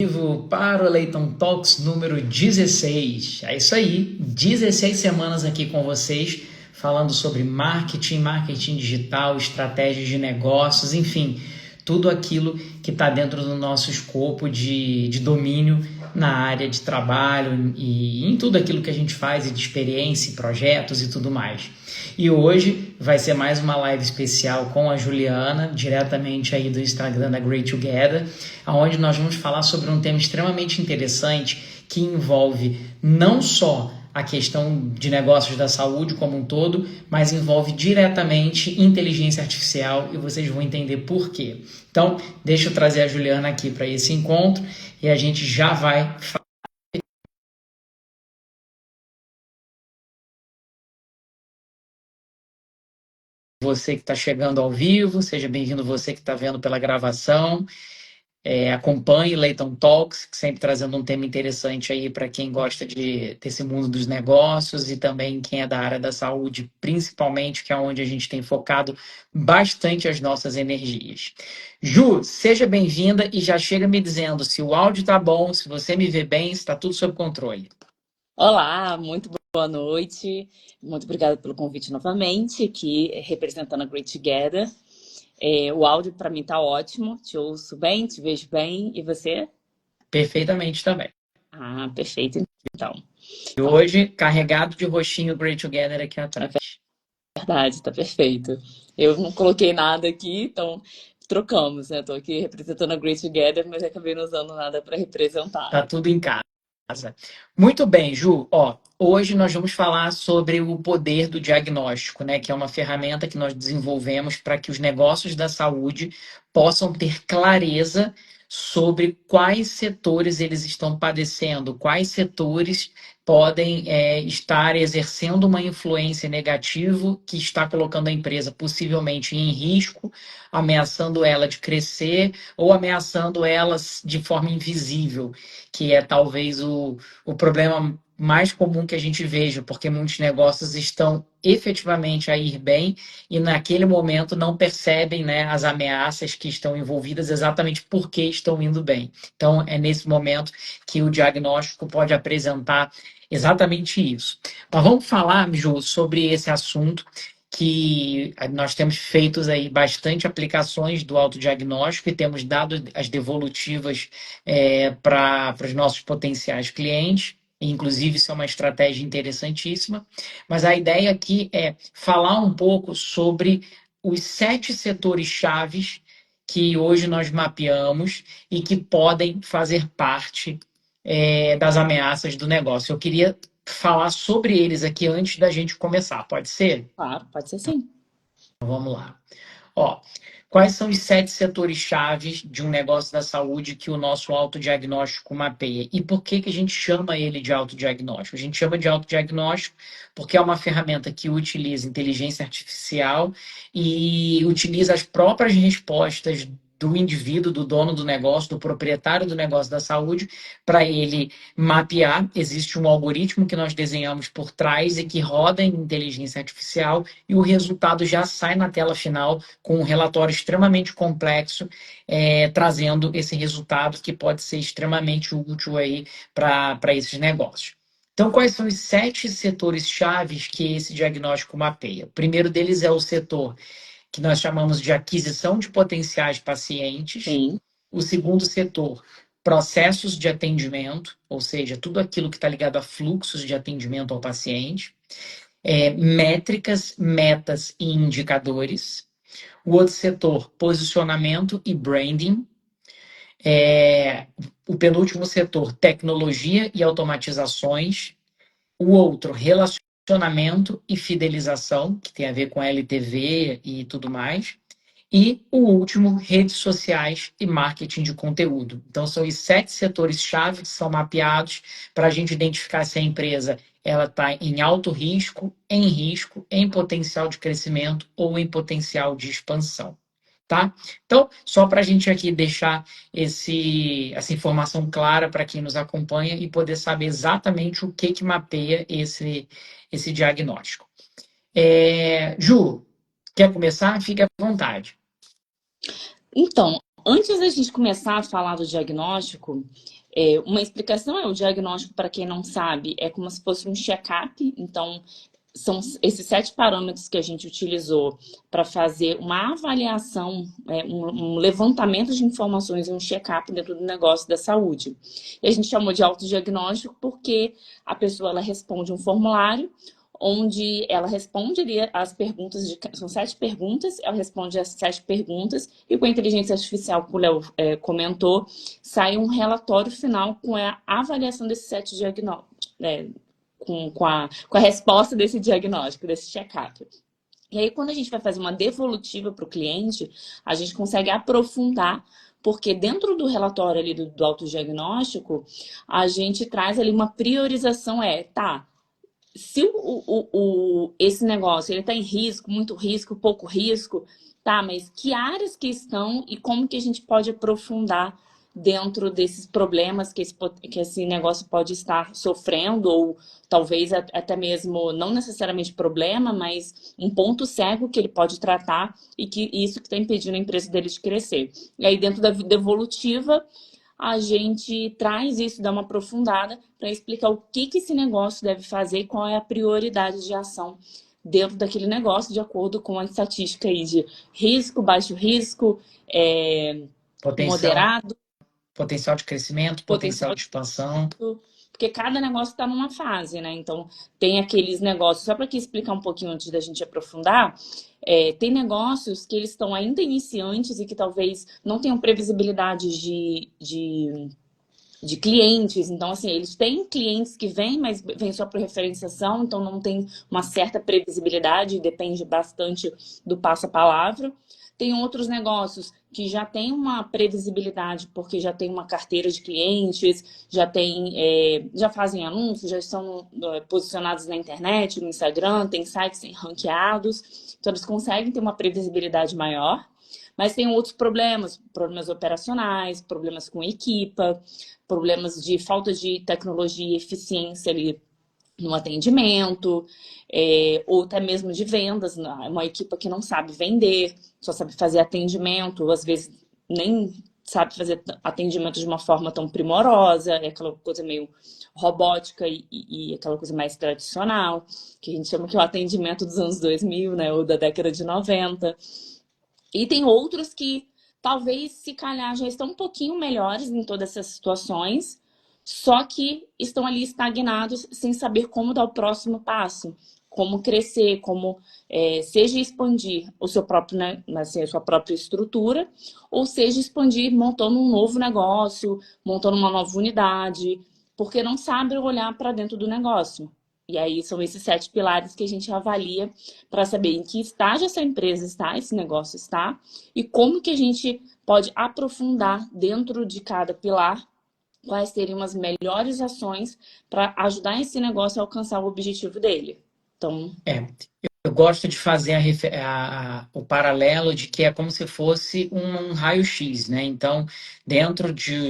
Vivo para o Leighton Talks número 16. É isso aí, 16 semanas aqui com vocês, falando sobre marketing, marketing digital, estratégias de negócios, enfim, tudo aquilo que está dentro do nosso escopo de domínio na área de trabalho e em tudo aquilo que a gente faz, e de experiência, projetos e tudo mais. E hoje vai ser mais uma live especial com a Juliana, diretamente aí do Instagram da Great Together, onde nós vamos falar sobre um tema extremamente interessante que envolve não só a questão de negócios da saúde como um todo, mas envolve diretamente inteligência artificial e vocês vão entender por quê. Então, deixa eu trazer a Juliana aqui para esse encontro e a gente já vai você que está chegando ao vivo, seja bem-vindo você que está vendo pela gravação. Acompanhe Leighton Talks, sempre trazendo um tema interessante aí para quem gosta desse mundo dos negócios e também quem é da área da saúde, principalmente, que é onde a gente tem focado bastante as nossas energias. Ju, seja bem-vinda e já chega me dizendo se o áudio está bom, se você me vê bem, se está tudo sob controle. Olá, muito boa noite. Muito obrigada pelo convite novamente, aqui representando a Great Together. O áudio para mim tá ótimo, te ouço bem, te vejo bem. E você? Perfeitamente também. Ah, perfeito, então. E hoje, carregado de roxinho Great Together aqui atrás. É verdade, tá perfeito. Eu não coloquei nada aqui, então trocamos, né? Tô aqui representando a Great Together, mas acabei não usando nada para representar. Tá tudo em casa. Muito bem, Ju. Hoje nós vamos falar sobre o poder do diagnóstico, né? Que é uma ferramenta que nós desenvolvemos para que os negócios da saúde possam ter clareza sobre quais setores eles estão padecendo, quais setores podem estar exercendo uma influência negativa que está colocando a empresa possivelmente em risco, ameaçando ela de crescer ou ameaçando elas de forma invisível, que é talvez o problema mais comum que a gente veja, porque muitos negócios estão efetivamente a ir bem e naquele momento não percebem, né, as ameaças que estão envolvidas exatamente porque estão indo bem. Então, é nesse momento que o diagnóstico pode apresentar exatamente isso. Mas vamos falar, Ju, sobre esse assunto que nós temos feito aí bastante aplicações do autodiagnóstico e temos dado as devolutivas para os nossos potenciais clientes. Inclusive, isso é uma estratégia interessantíssima. Mas a ideia aqui é falar um pouco sobre os 7 setores chaves que hoje nós mapeamos e que podem fazer parte das ameaças do negócio. Eu queria falar sobre eles aqui antes da gente começar, pode ser? Claro, pode ser sim. Então, vamos lá. Ó, quais são os 7 setores chaves de um negócio da saúde que o nosso autodiagnóstico mapeia? E por que a gente chama ele de autodiagnóstico? A gente chama de autodiagnóstico porque é uma ferramenta que utiliza inteligência artificial e utiliza as próprias respostas do indivíduo, do dono do negócio, do proprietário do negócio da saúde, para ele mapear. Existe um algoritmo que nós desenhamos por trás e que roda em inteligência artificial e o resultado já sai na tela final com um relatório extremamente complexo, trazendo esse resultado que pode ser extremamente útil aí para esses negócios. Então, quais são os 7 setores chaves que esse diagnóstico mapeia? O primeiro deles é o setor que nós chamamos de aquisição de potenciais pacientes. Sim. O segundo setor, processos de atendimento, ou seja, tudo aquilo que está ligado a fluxos de atendimento ao paciente. Métricas, metas e indicadores. O outro setor, posicionamento e branding. O penúltimo setor, tecnologia e automatizações. O outro, relacionamento e fidelização, que tem a ver com LTV e tudo mais. E o último, redes sociais e marketing de conteúdo. Então, são os 7 setores-chave que são mapeados para a gente identificar se a empresa ela está em alto risco, em potencial de crescimento ou em potencial de expansão. Tá? Então, só para a gente aqui deixar essa informação clara para quem nos acompanha e poder saber exatamente o que mapeia esse diagnóstico. Ju, quer começar? Fique à vontade. Então, Antes da gente começar a falar do diagnóstico, uma explicação é o diagnóstico, para quem não sabe, é como se fosse um check-up. Então, são esses 7 parâmetros que a gente utilizou para fazer uma avaliação, um levantamento de informações e um check-up dentro do negócio da saúde. E a gente chamou de autodiagnóstico porque a pessoa ela responde um formulário onde ela responde ali as perguntas, são 7 perguntas, ela responde as 7 perguntas, e com a inteligência artificial, que o Léo comentou, sai um relatório final com a avaliação desses 7 diagnósticos, com a resposta desse diagnóstico, desse check-up. E aí, quando a gente vai fazer uma devolutiva para o cliente, a gente consegue aprofundar, porque dentro do relatório ali do autodiagnóstico, a gente traz ali uma priorização, tá, se esse negócio ele está em risco, muito risco, pouco risco, tá, mas que áreas que estão e como que a gente pode aprofundar dentro desses problemas que esse negócio pode estar sofrendo, ou talvez até mesmo, não necessariamente problema, mas um ponto cego que ele pode tratar e que isso que está impedindo a empresa dele de crescer. E aí, dentro da devolutiva, a gente traz isso, dá uma aprofundada para explicar o que esse negócio deve fazer e qual é a prioridade de ação dentro daquele negócio, de acordo com a estatística aí de risco, baixo risco, Potencial, moderado, potencial de crescimento, potencial potencial de expansão. porque cada negócio está numa fase, né? Então, tem aqueles negócios, só para aqui explicar um pouquinho antes da gente aprofundar, tem negócios que eles estão ainda iniciantes e que talvez não tenham previsibilidade de clientes. Então, assim, eles têm clientes que vêm, mas vêm só por referenciação, então não tem uma certa previsibilidade, depende bastante do passa-palavra. Tem outros negócios que já têm uma previsibilidade, porque já tem uma carteira de clientes, já fazem anúncios, já estão posicionados na internet, no Instagram, tem sites ranqueados, então eles conseguem ter uma previsibilidade maior. Mas tem outros problemas operacionais, problemas com equipa, problemas de falta de tecnologia e eficiência ali no atendimento, ou até mesmo de vendas, uma equipa que não sabe vender, só sabe fazer atendimento, ou às vezes nem sabe fazer atendimento de uma forma tão primorosa, é aquela coisa meio robótica e aquela coisa mais tradicional, que a gente chama que é o atendimento dos anos 2000, né, ou da década de 90. E tem outros que talvez, se calhar, já estão um pouquinho melhores em todas essas situações, só que estão ali estagnados sem saber como dar o próximo passo, como crescer, como seja expandir o seu próprio, né, assim, a sua própria estrutura, ou seja expandir montando um novo negócio, montando uma nova unidade, porque não sabe olhar para dentro do negócio. E aí são esses 7 pilares que a gente avalia para saber em que estágio essa empresa está, esse negócio está, e como que a gente pode aprofundar dentro de cada pilar quais seriam as melhores ações para ajudar esse negócio a alcançar o objetivo dele. Então, É, eu gosto de fazer o paralelo de que é como se fosse um raio-x, né? Então,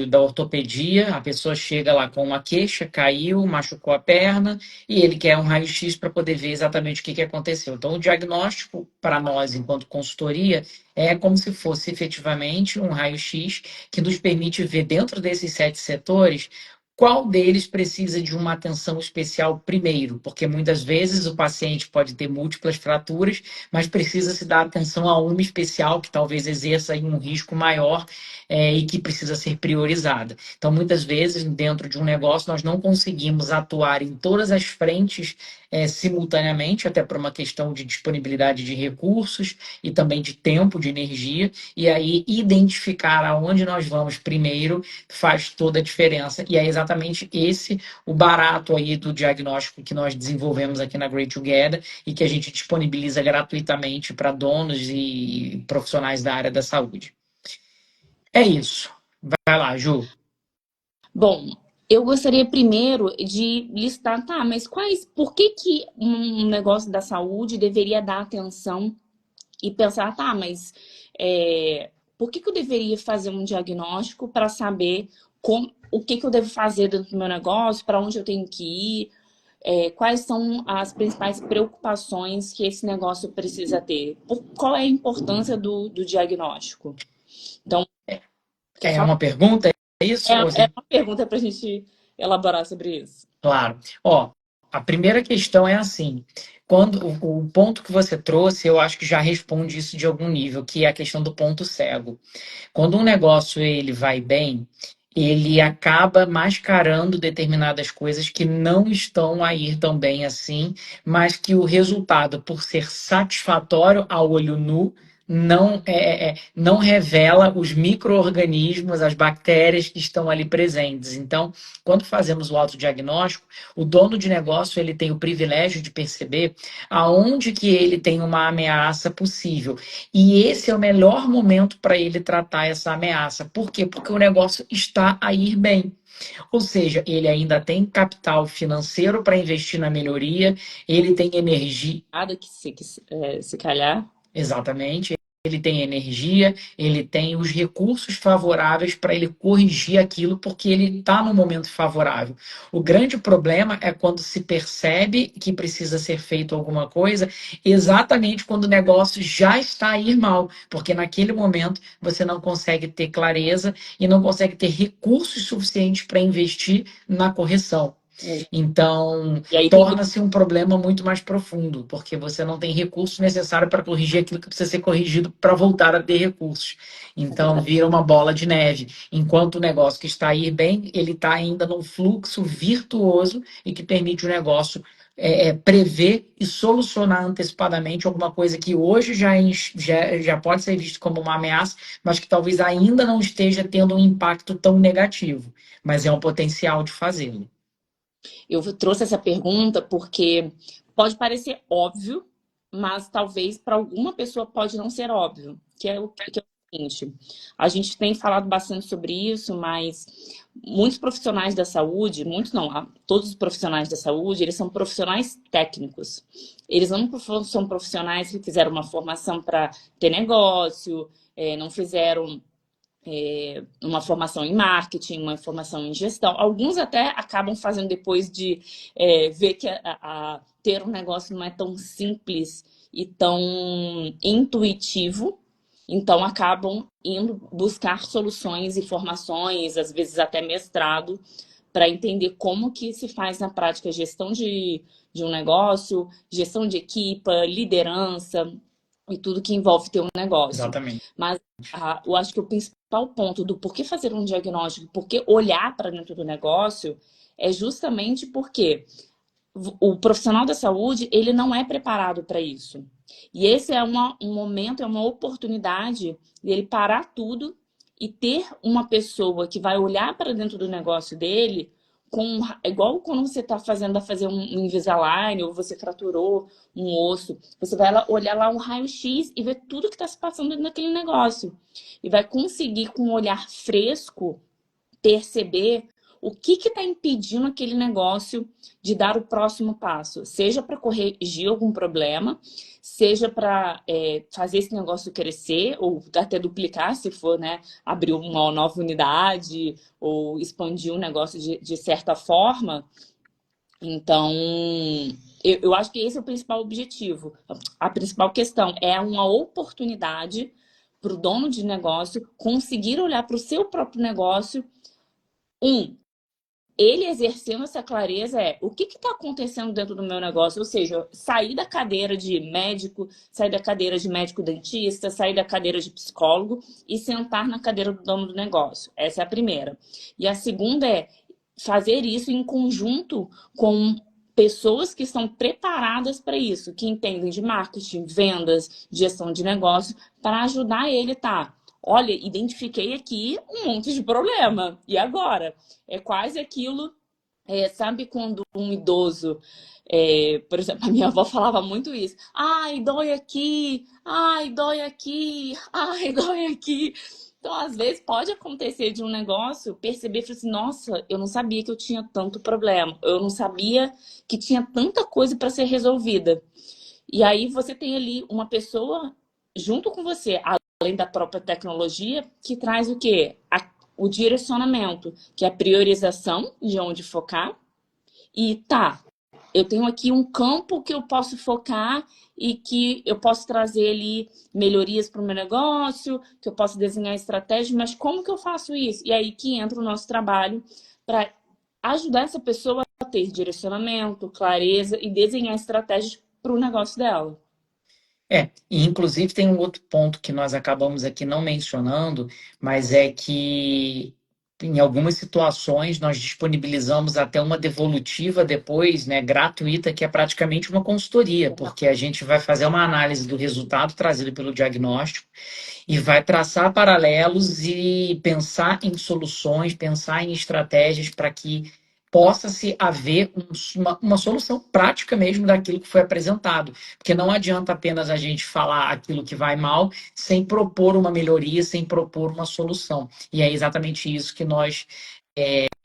da ortopedia, a pessoa chega lá com uma queixa, caiu, machucou a perna, e ele quer um raio-x para poder ver exatamente o que aconteceu. Então, o diagnóstico, para nós, enquanto consultoria, é como se fosse efetivamente um raio-x que nos permite ver dentro desses 7 setores qual deles precisa de uma atenção especial primeiro? Porque muitas vezes o paciente pode ter múltiplas fraturas, mas precisa se dar atenção a uma especial que talvez exerça aí um risco maior e que precisa ser priorizada. Então, muitas vezes, dentro de um negócio, nós não conseguimos atuar em todas as frentes simultaneamente, até por uma questão de disponibilidade de recursos e também de tempo, de energia, e aí identificar aonde nós vamos primeiro faz toda a diferença. E é exatamente esse o barato aí do diagnóstico que nós desenvolvemos aqui na Great Together e que a gente disponibiliza gratuitamente para donos e profissionais da área da saúde. É isso. Vai lá, Ju. bom, eu gostaria primeiro de listar, tá, mas por que um negócio da saúde deveria dar atenção e pensar, tá, mas por que eu deveria fazer um diagnóstico para saber o que eu devo fazer dentro do meu negócio, para onde eu tenho que ir, quais são as principais preocupações que esse negócio precisa ter? Qual é a importância do diagnóstico? Quer É falar? uma pergunta? É isso? Ou É uma pergunta para a gente elaborar sobre isso. Claro. Ó, a primeira questão é assim, quando o ponto que você trouxe, eu acho que já responde isso de algum nível, que é a questão do ponto cego. Quando um negócio ele vai bem, ele acaba mascarando determinadas coisas que não estão a ir tão bem assim, mas que o resultado, por ser satisfatório ao olho nu, não revela os micro-organismos, as bactérias que estão ali presentes. Então, quando fazemos o autodiagnóstico, o dono de negócio ele tem o privilégio de perceber aonde que ele tem uma ameaça possível. E esse é o melhor momento para ele tratar essa ameaça. Por quê? Porque o negócio está a ir bem. Ou seja, ele ainda tem capital financeiro para investir na melhoria, ele tem energia. Nada que se calhar. Exatamente. Ele tem energia, ele tem os recursos favoráveis para ele corrigir aquilo, porque ele está no momento favorável. O grande problema é quando se percebe que precisa ser feito alguma coisa, exatamente quando o negócio já está a ir mal, porque naquele momento você não consegue ter clareza e não consegue ter recursos suficientes para investir na correção. Então, E aí tem que. torna-se um problema muito mais profundo, porque você não tem recursos necessários para corrigir aquilo que precisa ser corrigido para voltar a ter recursos. É Então, verdade. vira uma bola de neve. Enquanto o negócio que está a ir bem, ele está ainda num fluxo virtuoso e que permite o negócio prever e solucionar antecipadamente alguma coisa que hoje já pode ser visto como uma ameaça, mas que talvez ainda não esteja tendo um impacto tão negativo. Mas é um potencial de fazê-lo. Eu trouxe essa pergunta porque pode parecer óbvio, mas talvez para alguma pessoa pode não ser óbvio, que é o seguinte, a gente tem falado bastante sobre isso, mas muitos profissionais da saúde, muitos não, todos os profissionais da saúde, eles são profissionais técnicos. Eles não são profissionais que fizeram uma formação para ter negócio, não fizeram uma formação em marketing, uma formação em gestão. Alguns até acabam fazendo depois de ver que ter um negócio não é tão simples e tão intuitivo. Então, acabam indo buscar soluções e formações, às vezes até mestrado, para entender como que se faz na prática gestão de um negócio, gestão de equipa, liderança e tudo que envolve ter um negócio. Exatamente. Mas eu acho que o principal ponto do porquê fazer um diagnóstico, porquê olhar para dentro do negócio, é justamente porque o profissional da saúde, ele não é preparado para isso. E esse é um momento, é uma oportunidade dele parar tudo e ter uma pessoa que vai olhar para dentro do negócio dele igual quando você está fazer um Invisalign ou você fraturou um osso, você vai olhar lá um raio-x e ver tudo que está se passando dentro daquele negócio. E vai conseguir, com um olhar fresco, perceber o que está impedindo aquele negócio de dar o próximo passo, seja para corrigir algum problema, seja para fazer esse negócio crescer ou até duplicar, se for, né, abrir uma nova unidade ou expandir o negócio de certa forma. Então, eu acho que esse é o principal objetivo. A principal questão é uma oportunidade para o dono de negócio conseguir olhar para o seu próprio negócio. Ele exercendo essa clareza o que está acontecendo dentro do meu negócio? Ou seja, sair da cadeira de médico, sair da cadeira de médico dentista, sair da cadeira de psicólogo e sentar na cadeira do dono do negócio. Essa é a primeira. E a segunda é fazer isso em conjunto com pessoas que estão preparadas para isso, que entendem de marketing, vendas, gestão de negócio, para ajudar ele, tá? Olha, identifiquei aqui um monte de problema. E agora? É quase aquilo, sabe quando um idoso, por exemplo, a minha avó falava muito isso. Ai, dói aqui, ai, dói aqui, ai, dói aqui. Então, às vezes, pode acontecer de um negócio, perceber e falar assim, nossa, eu não sabia que eu tinha tanto problema, eu não sabia que tinha tanta coisa para ser resolvida. E aí você tem ali uma pessoa junto com você, além da própria tecnologia, que traz o quê? O direcionamento, que é a priorização de onde focar. E tá, eu tenho aqui um campo que eu posso focar e que eu posso trazer ali melhorias para o meu negócio, que eu posso desenhar estratégias, mas como que eu faço isso? E aí que entra o nosso trabalho para ajudar essa pessoa a ter direcionamento, clareza e desenhar estratégias para o negócio dela. E inclusive tem um outro ponto que nós acabamos aqui não mencionando, mas é que em algumas situações nós disponibilizamos até uma devolutiva depois, né, gratuita, que é praticamente uma consultoria, porque a gente vai fazer uma análise do resultado trazido pelo diagnóstico e vai traçar paralelos e pensar em soluções, pensar em estratégias para que possa-se haver uma solução prática mesmo daquilo que foi apresentado. Porque não adianta apenas a gente falar aquilo que vai mal sem propor uma melhoria, sem propor uma solução. E é exatamente isso que nós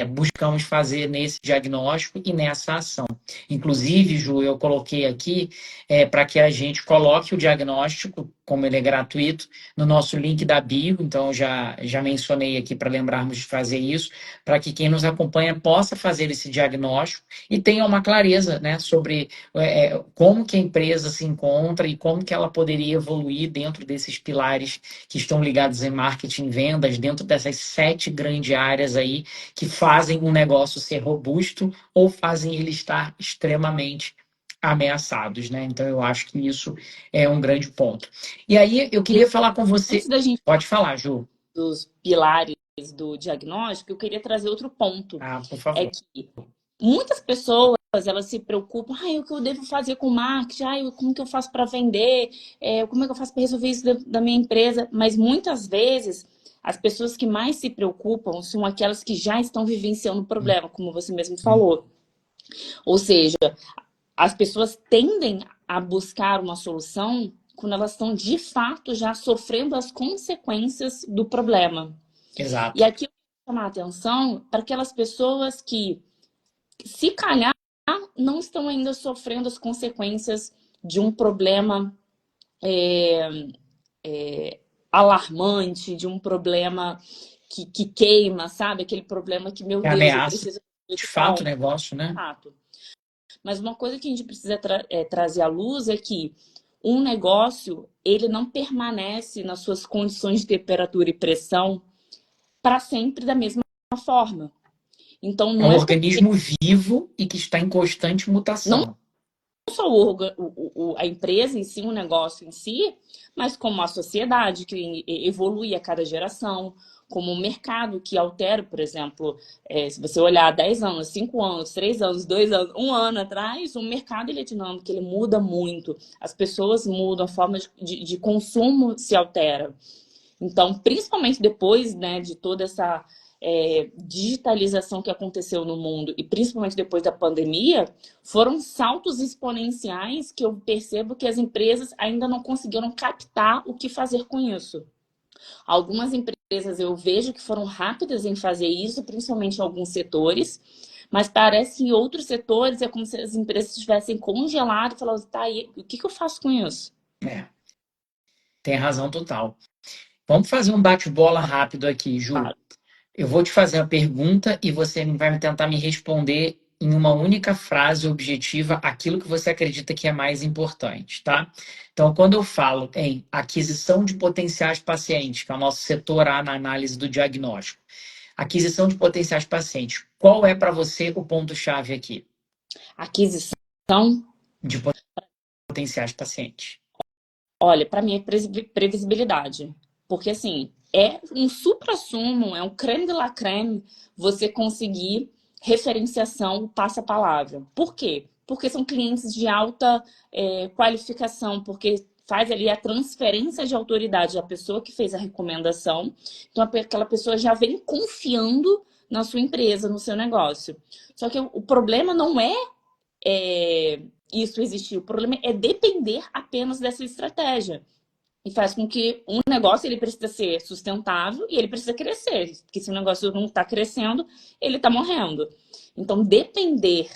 buscamos fazer nesse diagnóstico e nessa ação. Inclusive, Ju, eu coloquei aqui para que a gente coloque o diagnóstico, como ele é gratuito, no nosso link da bio. Então, já mencionei aqui para lembrarmos de fazer isso, para que quem nos acompanha possa fazer esse diagnóstico e tenha uma clareza, né, sobre como que a empresa se encontra e como que ela poderia evoluir dentro desses pilares que estão ligados em marketing e vendas, dentro dessas 7 grandes áreas aí que fazem um negócio ser robusto ou fazem ele estar extremamente ameaçados, né? Então eu acho que isso é um grande ponto. E aí eu E queria falar com você. antes da gente Pode falar, Ju. falar dos pilares do diagnóstico, eu queria trazer outro ponto. Ah, por É favor. que muitas pessoas elas se preocupam, o que eu devo fazer com marketing, como que eu faço para vender, como é que eu faço para resolver isso da minha empresa, mas muitas vezes as pessoas que mais se preocupam são aquelas que já estão vivenciando o problema, como você mesmo falou. Ou seja, as pessoas tendem a buscar uma solução quando elas estão de fato já sofrendo as consequências do problema. E Exato. aqui eu vou chamar a atenção para aquelas pessoas que, se calhar, não estão ainda sofrendo as consequências de um problema alarmante, de um problema que queima, sabe? Aquele problema que, meu É Deus, eu ameaça preciso de para fato o negócio, né? fato. Mas uma coisa que a gente precisa trazer à luz é que um negócio, ele não permanece nas suas condições de temperatura e pressão para sempre da mesma forma. Então, É não um é porque organismo vivo e que está em constante não mutação. só a empresa em si, o negócio em si, mas como a sociedade que evolui a cada geração, como o mercado que altera, por exemplo, se você olhar 10 anos, 5 anos, 3 anos, 2 anos, um ano atrás, o mercado ele é dinâmico, ele muda muito, as pessoas mudam, a forma de consumo se altera. Então, principalmente depois, né, de toda essa digitalização que aconteceu no mundo e principalmente depois da pandemia, foram saltos exponenciais que eu percebo que as empresas ainda não conseguiram captar o que fazer com isso. Algumas empresas eu vejo que foram rápidas em fazer isso, principalmente em alguns setores, mas parece que em outros setores é como se as empresas tivessem congelado e falado, tá, e o que eu faço com isso? É, tem razão total. Vamos fazer um bate-bola rápido aqui, Ju. Claro. Eu vou te fazer a pergunta e você vai tentar me responder em uma única frase objetiva aquilo que você acredita que é mais importante, tá? Então, quando eu falo em aquisição de potenciais pacientes, que é o nosso setor A na análise do diagnóstico, aquisição de potenciais pacientes, qual é para você o ponto-chave aqui Aquisição. de potenciais pacientes? Olha, para mim é previsibilidade. Porque, assim, é um suprassumo, é um creme de la creme você conseguir referenciação passa-palavra. Por quê? Porque são clientes de alta qualificação, porque faz ali a transferência de autoridade da pessoa que fez a recomendação. Então, aquela pessoa já vem confiando na sua empresa, no seu negócio. Só que o problema não é isso existir. O problema é depender apenas dessa estratégia. E faz com que um negócio ele precisa ser sustentável e ele precisa crescer. Porque se o negócio não está crescendo, ele está morrendo. Então, depender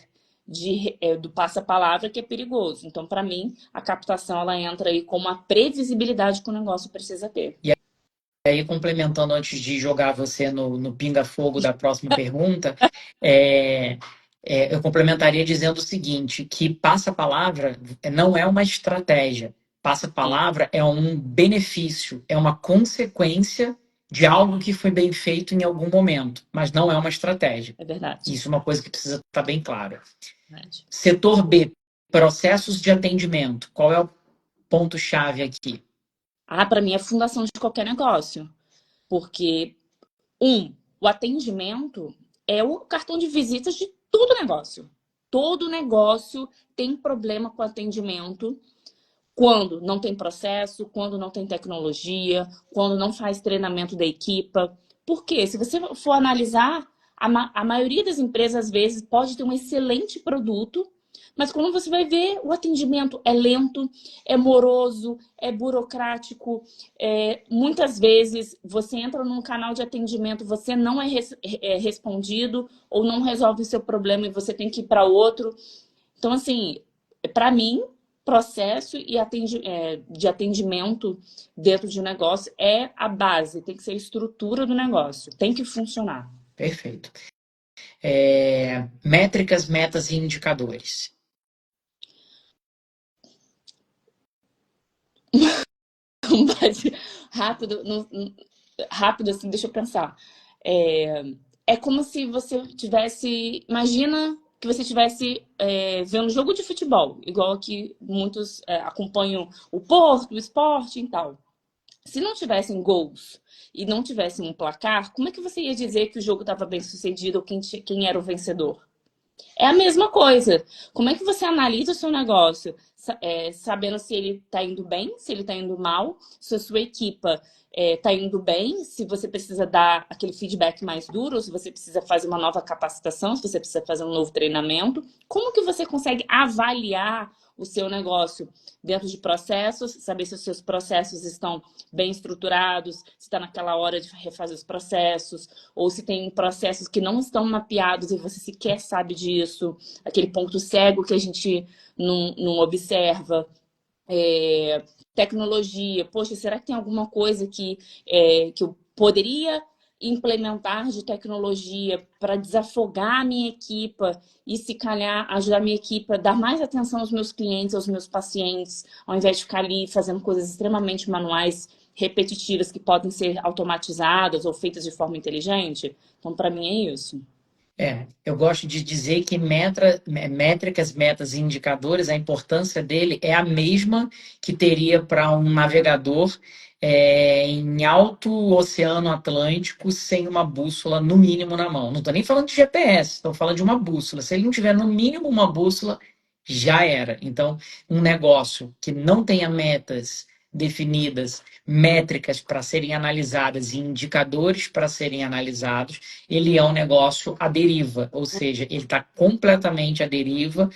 do passa-palavra que é perigoso. Então, para mim, a captação ela entra aí com uma previsibilidade que o negócio precisa ter. E aí, complementando antes de jogar você no pinga-fogo da próxima pergunta, é, Eu complementaria dizendo o seguinte, que passa-palavra não é uma estratégia. Sim, Passa-palavra é um benefício, é uma consequência de algo que foi bem feito em algum momento, mas não é uma estratégia. é verdade. Isso é uma coisa que precisa estar bem clara. Verdade. Setor B, processos de atendimento. Qual é o ponto-chave aqui? Ah, para mim é a fundação de qualquer negócio. Porque, o atendimento é o cartão de visitas de todo negócio. Todo negócio tem problema com atendimento quando não tem processo, quando não tem tecnologia, quando não faz treinamento da equipa. Porque, se você for analisar, a maioria das empresas, às vezes, pode ter um excelente produto, mas quando você vai ver, o atendimento é lento, é moroso, é burocrático. Muitas vezes, você entra num canal de atendimento, você não é respondido ou não resolve o seu problema e você tem que ir para outro. Então, assim, para mim, processo de atendimento dentro de um negócio é a base, tem que ser a estrutura do negócio, tem que funcionar. Perfeito. Métricas, metas e indicadores. Mas, rápido, rápido assim, deixa eu pensar. É, é como se você tivesse. Imagina que você tivesse vendo jogo de futebol, igual que muitos acompanham o Porto, o esporte e tal. Se não tivessem gols e não tivessem um placar, como é que você ia dizer que o jogo estava bem sucedido ou quem era o vencedor? É a mesma coisa. Como é que você analisa o seu negócio, sabendo se ele está indo bem, se ele está indo mal, se a sua equipa está indo bem, se você precisa dar aquele feedback mais duro, se você precisa fazer uma nova capacitação, se você precisa fazer um novo treinamento. Como que você consegue avaliar o seu negócio dentro de processos, saber se os seus processos estão bem estruturados, se está naquela hora de refazer os processos, ou se tem processos que não estão mapeados e você sequer sabe disso, aquele ponto cego que a gente não observa. É, tecnologia, poxa, será que tem alguma coisa que eu poderia implementar de tecnologia para desafogar a minha equipa e, se calhar, ajudar a minha equipe a dar mais atenção aos meus clientes, aos meus pacientes, ao invés de ficar ali fazendo coisas extremamente manuais, repetitivas, que podem ser automatizadas ou feitas de forma inteligente? Então, para mim, é isso. Eu gosto de dizer que métricas, metas e indicadores, a importância dele é a mesma que teria para um navegador em alto oceano Atlântico sem uma bússola, no mínimo, na mão. Não estou nem falando de GPS, estou falando de uma bússola. Se ele não tiver, no mínimo, uma bússola, já era. Então, um negócio que não tenha metas definidas, métricas para serem analisadas e indicadores para serem analisados, ele é um negócio à deriva, ou seja, ele está completamente à deriva,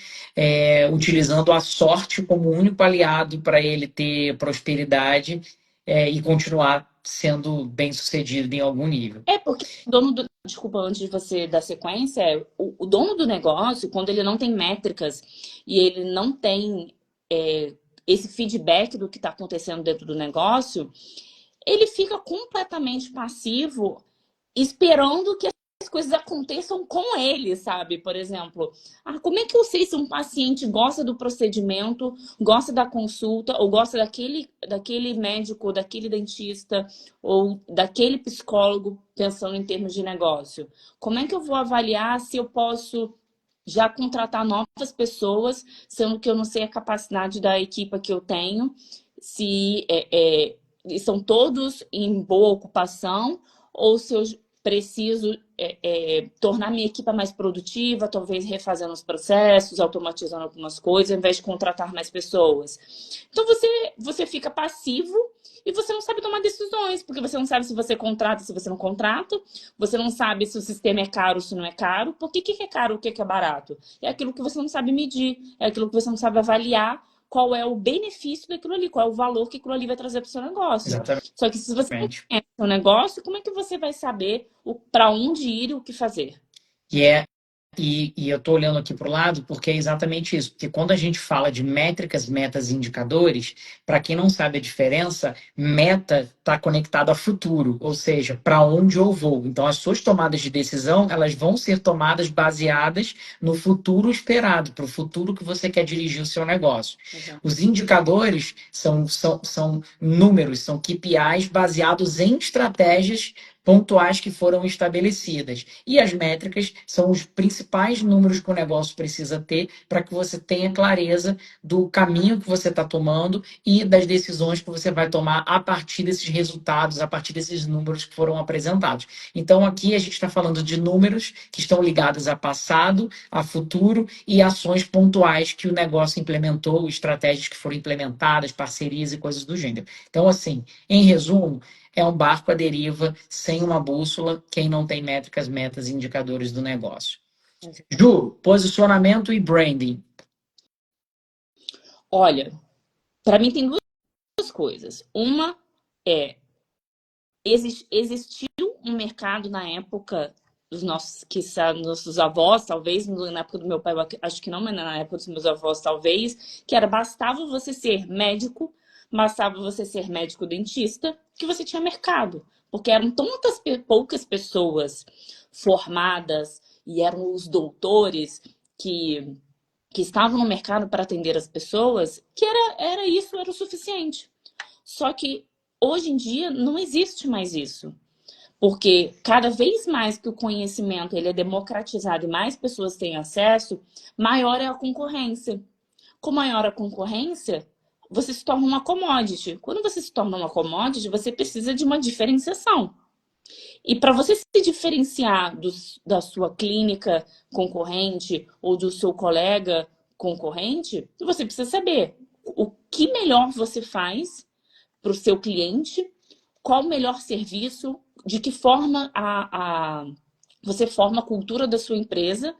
utilizando a sorte como único aliado para ele ter prosperidade, e continuar sendo bem sucedido em algum nível. Porque o dono do. Desculpa, antes de você dar sequência, o dono do negócio, quando ele não tem métricas e ele não tem esse feedback do que está acontecendo dentro do negócio, ele fica completamente passivo, esperando que as coisas aconteçam com ele, sabe? Por exemplo, como é que eu sei se um paciente gosta do procedimento, gosta da consulta, ou gosta daquele médico, daquele dentista, ou daquele psicólogo, pensando em termos de negócio? Como é que eu vou avaliar se eu posso já contratar novas pessoas, sendo que eu não sei a capacidade da equipa que eu tenho, se estão todos em boa ocupação, ou se eu preciso tornar minha equipe mais produtiva, talvez refazendo os processos, automatizando algumas coisas, ao invés de contratar mais pessoas. Então você fica passivo e você não sabe tomar decisões, porque você não sabe se você contrata, se você não contrata, você não sabe se o sistema é caro, se não é caro. Por que é caro, o que é barato? É aquilo que você não sabe medir, é aquilo que você não sabe avaliar qual é o benefício daquilo ali, qual é o valor que aquilo ali vai trazer para o seu negócio. Só que se você não Exatamente. conhece o seu negócio, como é que você vai saber para onde ir e o que fazer? E é E eu estou olhando aqui para o lado porque é exatamente isso. Porque quando a gente fala de métricas, metas e indicadores, para quem não sabe a diferença, meta está conectado a futuro, ou seja, para onde eu vou. Então, as suas tomadas de decisão, elas vão ser tomadas baseadas no futuro esperado, para o futuro que você quer dirigir o seu negócio. Exato. Os indicadores são números, são KPIs baseados em estratégias pontuais que foram estabelecidas. E as métricas são os principais números que o negócio precisa ter para que você tenha clareza do caminho que você está tomando e das decisões que você vai tomar a partir desses resultados, a partir desses números que foram apresentados. Então, aqui a gente está falando de números que estão ligados a passado, a futuro e ações pontuais que o negócio implementou, estratégias que foram implementadas, parcerias e coisas do gênero. Então, assim, em resumo, é um barco à deriva, sem uma bússola, quem não tem métricas, metas e indicadores do negócio. Ju, posicionamento e branding. Olha, para mim tem duas coisas. Uma é existiu um mercado na época dos nossos avós, talvez, na época do meu pai, acho que não, mas na época dos meus avós, talvez, que era bastava você ser médico, bastava você ser médico dentista, que você tinha mercado. Porque eram tantas poucas pessoas formadas e eram os doutores que estavam no mercado para atender as pessoas, que era isso, era o suficiente. Só que hoje em dia não existe mais isso. Porque cada vez mais que o conhecimento ele é democratizado e mais pessoas têm acesso, maior é a concorrência. Com maior a concorrência, você se torna uma commodity. Quando você se torna uma commodity, você precisa de uma diferenciação. E para você se diferenciar da sua clínica concorrente ou do seu colega concorrente, você precisa saber o que melhor você faz para o seu cliente, qual o melhor serviço, de que forma você forma a cultura da sua empresa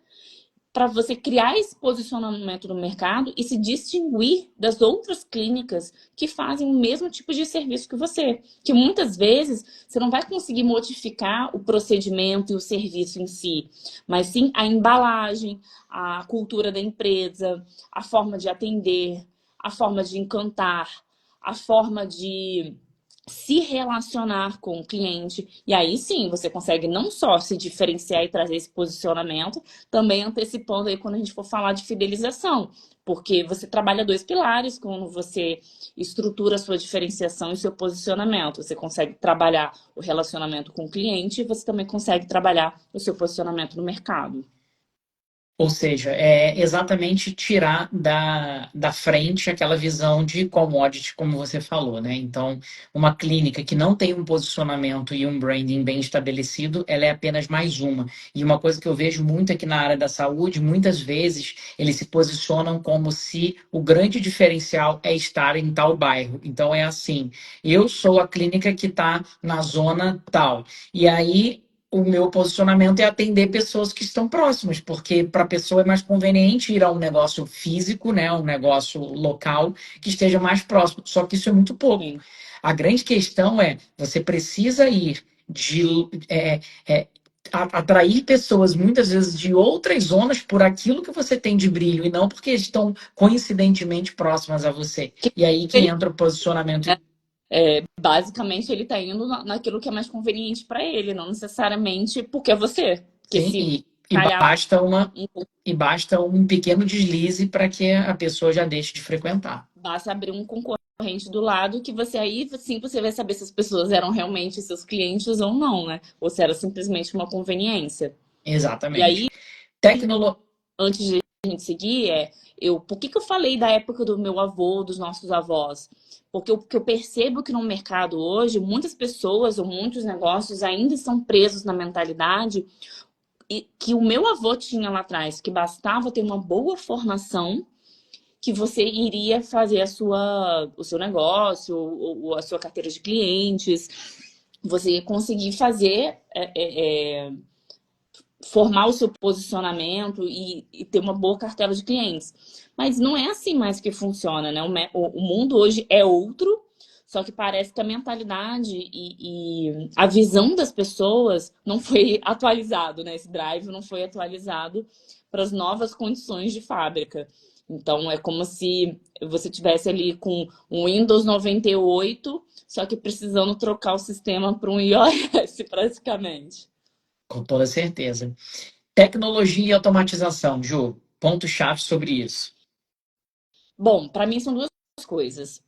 para você criar esse posicionamento no mercado e se distinguir das outras clínicas que fazem o mesmo tipo de serviço que você. Que muitas vezes você não vai conseguir modificar o procedimento e o serviço em si, mas sim a embalagem, a cultura da empresa, a forma de atender, a forma de encantar, a forma de se relacionar com o cliente. E aí sim, você consegue não só se diferenciar e trazer esse posicionamento, também antecipando aí quando a gente for falar de fidelização. Porque você trabalha dois pilares quando você estrutura a sua diferenciação e seu posicionamento. Você consegue trabalhar o relacionamento com o cliente e você também consegue trabalhar o seu posicionamento no mercado. Ou seja, é exatamente tirar da frente aquela visão de commodity, como você falou, né? Então, uma clínica que não tem um posicionamento e um branding bem estabelecido, ela é apenas mais uma. E uma coisa que eu vejo muito aqui na área da saúde, muitas vezes eles se posicionam como se o grande diferencial é estar em tal bairro. Então, é assim, eu sou a clínica que está na zona tal. E aí o meu posicionamento é atender pessoas que estão próximas, porque para a pessoa é mais conveniente ir a um negócio físico, né, um negócio local que esteja mais próximo. Só que isso é muito pouco. Sim. A grande questão é você precisa ir de atrair pessoas muitas vezes de outras zonas por aquilo que você tem de brilho e não porque estão coincidentemente próximas a você. E aí que entra o posicionamento. Basicamente, ele está indo naquilo que é mais conveniente para ele, não necessariamente porque é você. Porque Sim, se e calhar basta um pequeno deslize para que a pessoa já deixe de frequentar. basta abrir um concorrente do lado que você aí sim você vai saber se as pessoas eram realmente seus clientes ou não, né? Ou se era simplesmente uma conveniência. E Exatamente. aí, Tecnolo... antes de a gente seguir, por que eu falei da época do meu avô, dos nossos avós? Porque eu percebo que no mercado hoje, muitas pessoas ou muitos negócios ainda estão presos na mentalidade que o meu avô tinha lá atrás, que bastava ter uma boa formação que você iria fazer o seu negócio, ou a sua carteira de clientes, você ia conseguir fazer, formar o seu posicionamento e ter uma boa cartela de clientes. Mas não é assim mais que funciona, né? O mundo hoje é outro, Só que parece que a mentalidade e a visão das pessoas não foi atualizado, né? Esse drive não foi atualizado para as novas condições de fábrica. Então, é como se você tivesse ali com um Windows 98, só que precisando trocar o sistema para um iOS, praticamente. Com toda certeza. Tecnologia e automatização, Ju. Ponto-chave sobre isso. Bom, para mim são duas coisas.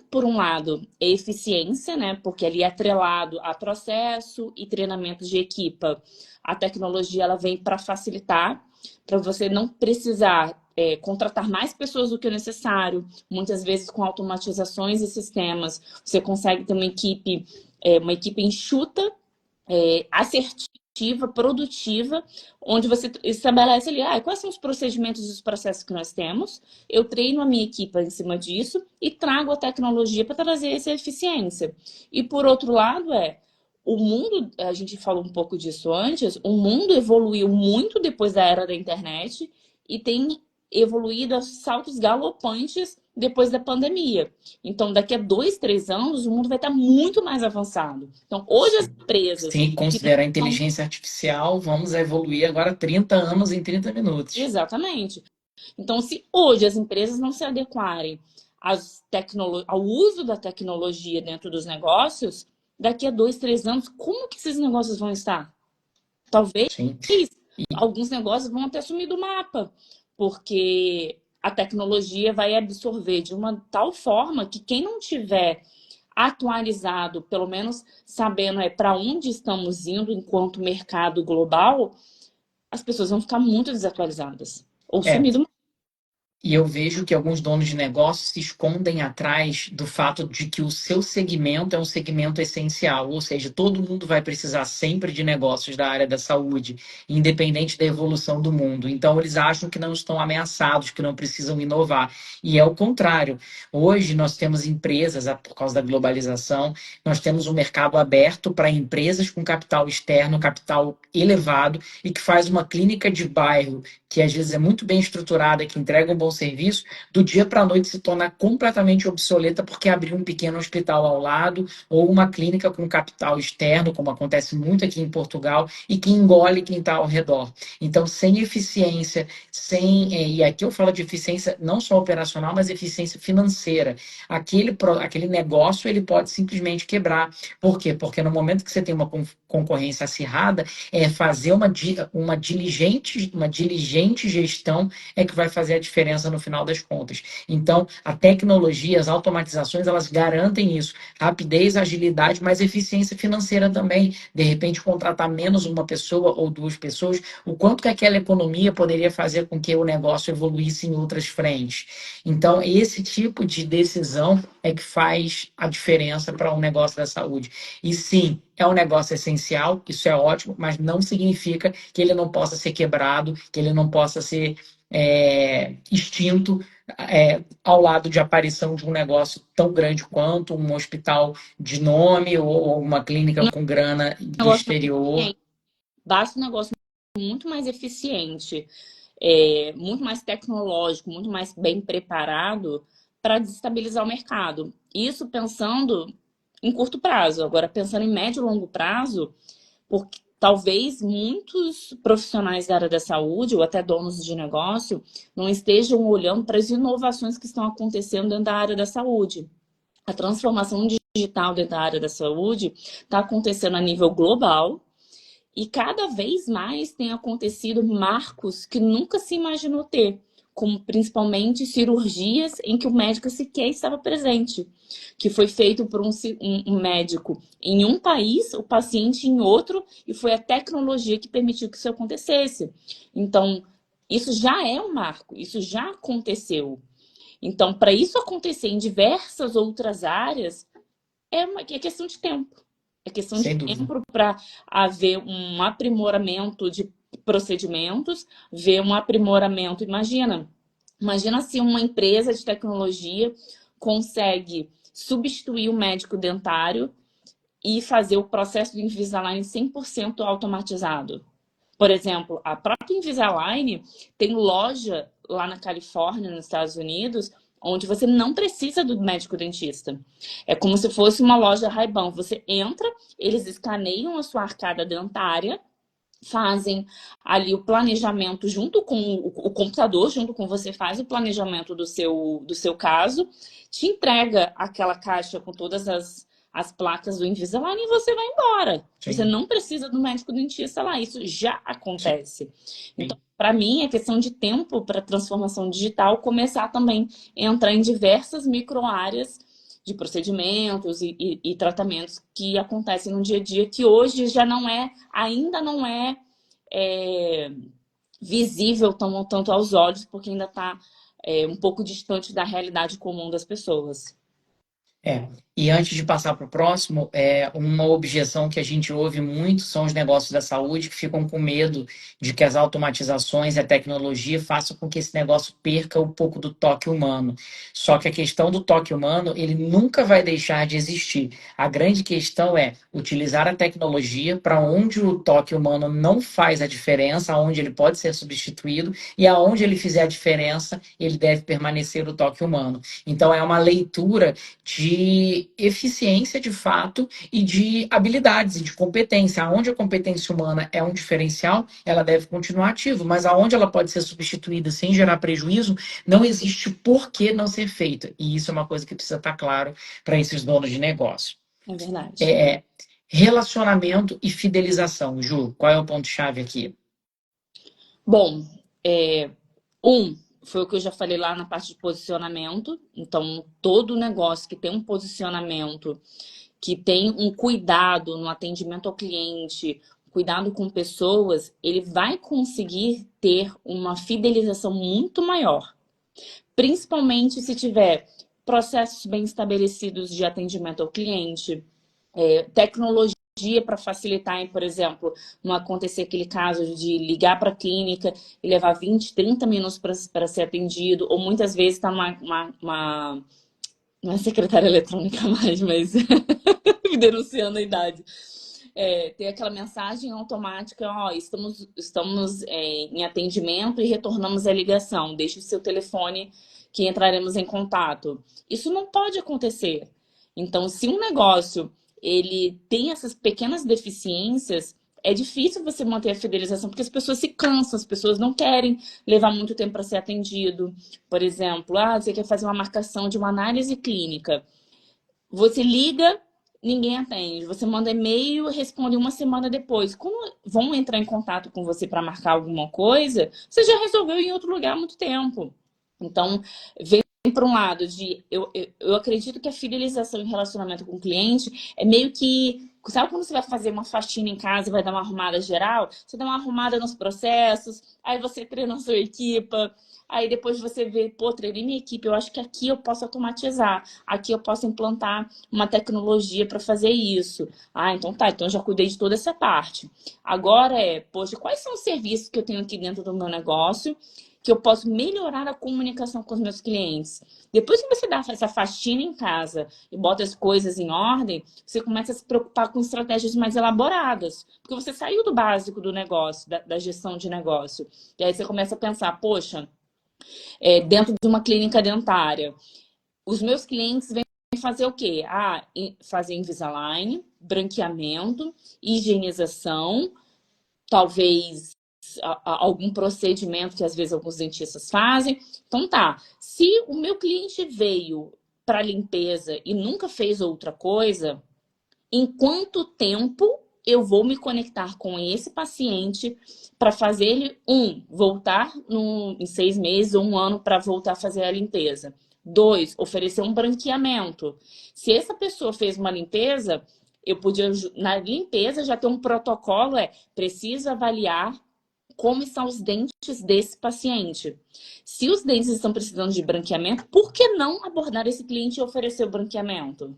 Por um lado, é eficiência, né? Porque ali é atrelado a processo e treinamento de equipa. A tecnologia ela vem para facilitar, para você não precisar contratar mais pessoas do que o necessário. Muitas vezes com automatizações e sistemas, você consegue ter uma equipe enxuta, assertiva, produtiva, onde você estabelece ali, quais são os procedimentos e os processos que nós temos, eu treino a minha equipe em cima disso e trago a tecnologia para trazer essa eficiência. E por outro lado o mundo, a gente falou um pouco disso antes, o mundo evoluiu muito depois da era da internet e tem evoluído a saltos galopantes depois da pandemia. Então, daqui a 2, 3 anos, o mundo vai estar muito mais avançado. Então, hoje as empresas Sem que considerar a não... inteligência artificial, vamos evoluir agora 30 anos em 30 minutos. Exatamente. Então, se hoje as empresas não se adequarem ao uso da tecnologia dentro dos negócios, daqui a 2, 3 anos, como que esses negócios vão estar? Talvez Sim. alguns negócios vão até sumir do mapa, porque a tecnologia vai absorver de uma tal forma que quem não tiver atualizado, pelo menos sabendo para onde estamos indo enquanto mercado global, as pessoas vão ficar muito desatualizadas. Ou É, sumido. e eu vejo que alguns donos de negócios se escondem atrás do fato de que o seu segmento é um segmento essencial, ou seja, todo mundo vai precisar sempre de negócios da área da saúde, independente da evolução do mundo. Então, eles acham que não estão ameaçados, que não precisam inovar. E é o contrário. Hoje, nós temos empresas, por causa da globalização, nós temos um mercado aberto para empresas com capital externo, capital elevado, e que faz uma clínica de bairro que às vezes é muito bem estruturada, que entrega um bom serviço, do dia para a noite se torna completamente obsoleta porque abriu um pequeno hospital ao lado ou uma clínica com capital externo, como acontece muito aqui em Portugal, e que engole quem está ao redor. Então, sem eficiência, e aqui eu falo de eficiência não só operacional, mas eficiência financeira. Aquele negócio ele pode simplesmente quebrar. Por quê? Porque no momento que você tem uma concorrência acirrada, fazer uma diligente gestão é que vai fazer a diferença no final das contas. Então, a tecnologia, as automatizações, elas garantem isso. Rapidez, agilidade, mas eficiência financeira também. De repente, contratar menos uma pessoa ou duas pessoas, o quanto que aquela economia poderia fazer com que o negócio evoluísse em outras frentes. Então, esse tipo de decisão é que faz a diferença para um negócio da saúde. E sim, é um negócio essencial, isso é ótimo, mas não significa que ele não possa ser quebrado, que ele não possa ser extinto ao lado de aparição de um negócio tão grande quanto um hospital de nome ou uma clínica com grana do Negócio mais exterior. eficiente. Basta um negócio muito mais eficiente, muito mais tecnológico, muito mais bem preparado para desestabilizar o mercado. Isso pensando em curto prazo. Agora, pensando em médio e longo prazo, porque talvez muitos profissionais da área da saúde ou até donos de negócio não estejam olhando para as inovações que estão acontecendo dentro da área da saúde. A transformação digital dentro da área da saúde está acontecendo a nível global e cada vez mais tem acontecido marcos que nunca se imaginou ter, como principalmente cirurgias em que o médico sequer estava presente, que foi feito por um médico em um país, o paciente em outro, e foi a tecnologia que permitiu que isso acontecesse. Então, isso já é um marco, isso já aconteceu. Então, para isso acontecer em diversas outras áreas, é questão de tempo. É questão de Sem dúvida. tempo para haver um aprimoramento de procedimentos, ver um aprimoramento. Imagina se uma empresa de tecnologia consegue substituir o médico dentário e fazer o processo do Invisalign 100% automatizado. Por exemplo, a própria Invisalign tem loja lá na Califórnia, nos Estados Unidos, onde você não precisa do médico dentista. É como se fosse uma loja Ray-Ban. Você entra, eles escaneiam a sua arcada dentária, fazem ali o planejamento junto com o computador, junto com você, faz o planejamento do seu caso, te entrega aquela caixa com todas as placas do Invisalign e você vai embora. Você Sim, não precisa do médico dentista lá, isso já sim, acontece. Então, sim. para mim, é questão de tempo para a transformação digital começar também a entrar em diversas microáreas de procedimentos e tratamentos que acontecem no dia a dia, que hoje já não é, ainda não é visível tanto aos olhos, porque ainda está um pouco distante da realidade comum das pessoas. É. E antes de passar para o próximo, uma objeção que a gente ouve muito são os negócios da saúde que ficam com medo de que as automatizações e a tecnologia façam com que esse negócio perca um pouco do toque humano. Só que a questão do toque humano, ele nunca vai deixar de existir. A grande questão é utilizar a tecnologia para onde o toque humano não faz a diferença, aonde ele pode ser substituído, e aonde ele fizer a diferença, ele deve permanecer o toque humano. Então, é uma leitura de eficiência de fato e de habilidades e de competência. Aonde a competência humana é um diferencial, ela deve continuar ativa, mas aonde ela pode ser substituída sem gerar prejuízo, não existe por que não ser feita. E isso é uma coisa que precisa estar claro para esses donos de negócio. É verdade. É, relacionamento e fidelização. Ju, qual é o ponto-chave aqui? Bom, é, um, foi o que eu já falei lá na parte de posicionamento. Então, todo negócio que tem um posicionamento, que tem um cuidado no atendimento ao cliente, cuidado com pessoas, ele vai conseguir ter uma fidelização muito maior. Principalmente se tiver processos bem estabelecidos de atendimento ao cliente, tecnologia para facilitar, por exemplo, não acontecer aquele caso de ligar para a clínica e levar 20, 30 minutos para ser atendido, ou muitas vezes está não é secretária eletrônica mais, mas me denunciando a idade. Ter aquela mensagem automática, ó, estamos em atendimento e retornamos a ligação. Deixe o seu telefone que entraremos em contato. Isso não pode acontecer. Então, se um negócio ele tem essas pequenas deficiências, é difícil você manter a fidelização, porque as pessoas se cansam, as pessoas não querem levar muito tempo para ser atendido. Por exemplo, você quer fazer uma marcação de uma análise clínica. Você liga, ninguém atende. Você manda e-mail, responde uma semana depois. Quando vão entrar em contato com você para marcar alguma coisa, você já resolveu em outro lugar há muito tempo. Então, vem para um lado de... Eu acredito que a fidelização em relacionamento com o cliente é meio que... Sabe quando você vai fazer uma faxina em casa e vai dar uma arrumada geral? Você dá uma arrumada nos processos, aí você treina a sua equipa, aí depois você vê, pô, treinei minha equipe, eu acho que aqui eu posso automatizar, aqui eu posso implantar uma tecnologia para fazer isso. Então tá, então eu já cuidei de toda essa parte. Agora poxa, quais são os serviços que eu tenho aqui dentro do meu negócio que eu posso melhorar a comunicação com os meus clientes? Depois que você dá essa faxina em casa e bota as coisas em ordem, você começa a se preocupar com estratégias mais elaboradas, porque você saiu do básico do negócio, da gestão de negócio. E aí você começa a pensar, poxa, dentro de uma clínica dentária, os meus clientes vêm fazer o quê? Fazer Invisalign, branqueamento, higienização, talvez algum procedimento que às vezes alguns dentistas fazem. Então tá, se o meu cliente veio para limpeza e nunca fez outra coisa, em quanto tempo eu vou me conectar com esse paciente para fazer ele, voltar em 6 meses ou um ano para voltar a fazer a limpeza. 2, oferecer um branqueamento. Se essa pessoa fez uma limpeza, eu podia, na limpeza, já ter um protocolo, preciso avaliar como estão os dentes desse paciente. Se os dentes estão precisando de branqueamento, por que não abordar esse cliente e oferecer o branqueamento?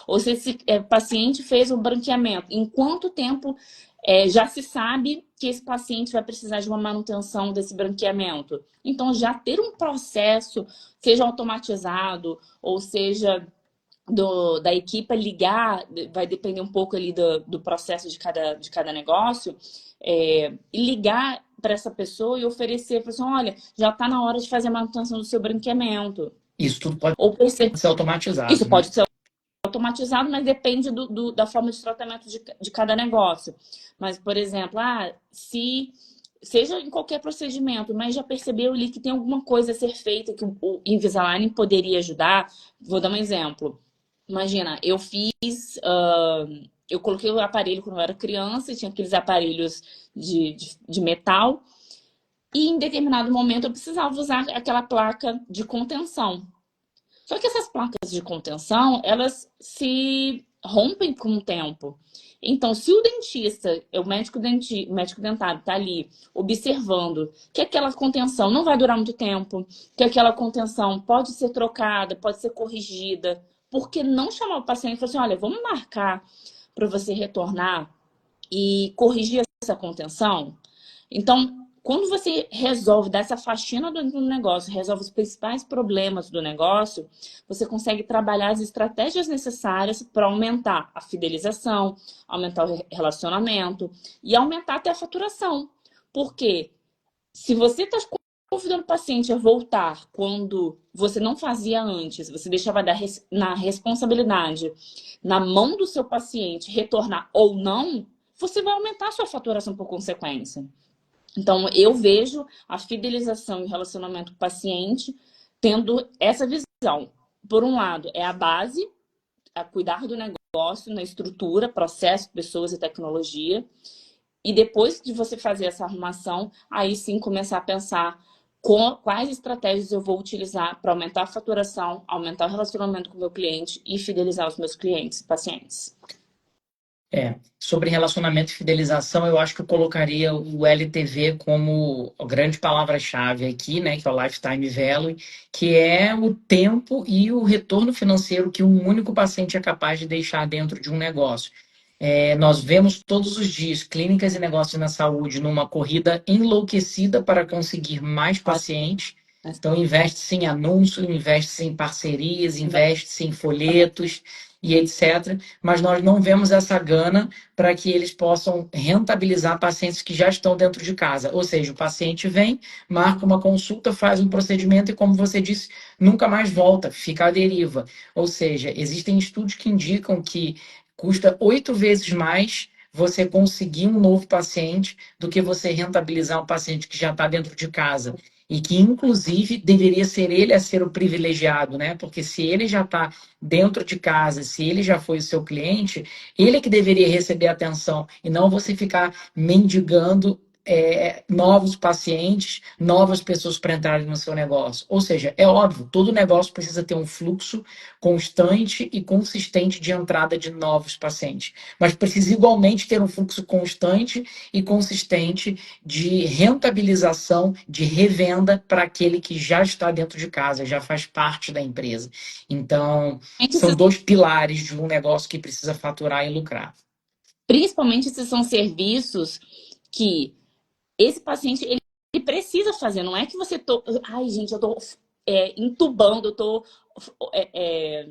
Ou se esse paciente fez um branqueamento, em quanto tempo já se sabe que esse paciente vai precisar de uma manutenção desse branqueamento? Então, já ter um processo, seja automatizado, ou seja, da equipe ligar, vai depender um pouco ali do processo de cada negócio, e ligar para essa pessoa e oferecer, assim, olha, já está na hora de fazer a manutenção do seu branqueamento. Isso tudo pode Ou ser isso automatizado, né? pode ser automatizado, mas depende da forma de tratamento de cada negócio. Mas, por exemplo, se seja em qualquer procedimento, mas já percebeu ali que tem alguma coisa a ser feita que o Invisalign poderia ajudar. Vou dar um exemplo. Imagina, eu coloquei o aparelho quando eu era criança, e tinha aqueles aparelhos de metal, e em determinado momento eu precisava usar aquela placa de contenção. Só que essas placas de contenção, elas se rompem com o tempo. Então, se o dentista, o médico dentário está ali observando que aquela contenção não vai durar muito tempo, que aquela contenção pode ser trocada, pode ser corrigida, por que não chamar o paciente e falar assim, olha, vamos marcar para você retornar e corrigir essa contenção? Então, quando você resolve dar essa faxina do negócio, resolve os principais problemas do negócio, você consegue trabalhar as estratégias necessárias para aumentar a fidelização, aumentar o relacionamento e aumentar até a faturação. Porque se você está convidando o paciente a voltar quando você não fazia antes, você deixava na responsabilidade na mão do seu paciente retornar ou não, você vai aumentar a sua faturação por consequência. Então, eu vejo a fidelização e o relacionamento com o paciente tendo essa visão. Por um lado, é a base, a cuidar do negócio, na estrutura, processo, pessoas e tecnologia. E depois de você fazer essa arrumação, aí sim começar a pensar quais estratégias eu vou utilizar para aumentar a faturação, aumentar o relacionamento com o meu cliente e fidelizar os meus clientes e pacientes. Sobre relacionamento e fidelização, eu acho que eu colocaria o LTV como a grande palavra-chave aqui, né, que é o Lifetime Value, que é o tempo e o retorno financeiro que um único paciente é capaz de deixar dentro de um negócio. Nós vemos todos os dias clínicas e negócios na saúde numa corrida enlouquecida para conseguir mais pacientes. Então, investe-se em anúncios, investe-se em parcerias, investe-se em folhetos e etc. Mas nós não vemos essa gana para que eles possam rentabilizar pacientes que já estão dentro de casa. Ou seja, o paciente vem, marca uma consulta, faz um procedimento e, como você disse, nunca mais volta, fica à deriva. Ou seja, existem estudos que indicam que custa 8 vezes mais você conseguir um novo paciente do que você rentabilizar um paciente que já está dentro de casa. E que, inclusive, deveria ser ele a ser o privilegiado, né? Porque se ele já está dentro de casa, se ele já foi o seu cliente, ele é que deveria receber atenção e não você ficar mendigando novos pacientes, novas pessoas para entrarem no seu negócio. Ou seja, é óbvio, todo negócio precisa ter um fluxo constante e consistente de entrada de novos pacientes, mas precisa igualmente ter um fluxo constante e consistente de rentabilização, de revenda para aquele que já está dentro de casa, já faz parte da empresa. Então, são dois pilares de um negócio que precisa faturar e lucrar. Principalmente se são serviços que esse paciente ele precisa fazer. Não é que você ai, gente, eu tô entubando, é, é,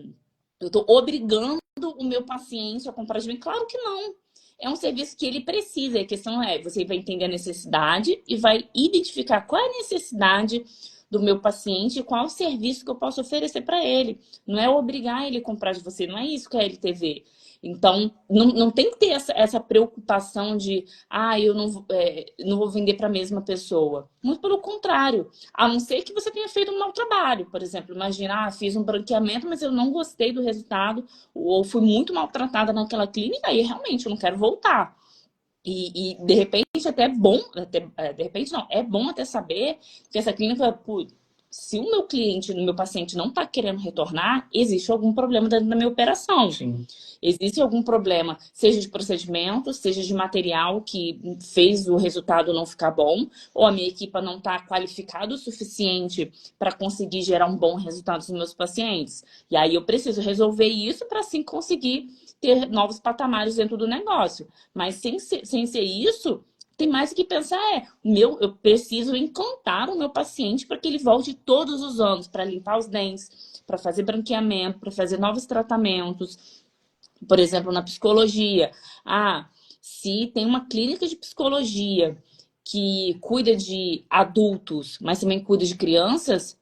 eu tô obrigando o meu paciente a comprar de mim. Claro que não. É um serviço que ele precisa. A questão é, você vai entender a necessidade e vai identificar qual é a necessidade do meu paciente e qual é o serviço que eu posso oferecer para ele. Não é obrigar ele a comprar de você, não é isso que é a LTV. Então, não tem que ter essa preocupação de, eu não vou vender para a mesma pessoa. Muito pelo contrário. A não ser que você tenha feito um mau trabalho. Por exemplo, imagina, fiz um branqueamento, mas eu não gostei do resultado, ou fui muito maltratada naquela clínica, aí realmente eu não quero voltar. E de repente até é bom, de repente não, é bom até saber que essa clínica, se o meu cliente, o meu paciente não está querendo retornar, existe algum problema dentro da minha operação. Sim. Existe algum problema, seja de procedimento, seja de material que fez o resultado não ficar bom, ou a minha equipe não está qualificada o suficiente para conseguir gerar um bom resultado nos meus pacientes. E aí eu preciso resolver isso para assim conseguir ter novos patamares dentro do negócio. Mas sem ser isso, tem mais que pensar, eu preciso encantar o meu paciente para que ele volte todos os anos para limpar os dentes, para fazer branqueamento, para fazer novos tratamentos. Por exemplo, na psicologia. Se tem uma clínica de psicologia que cuida de adultos, mas também cuida de crianças,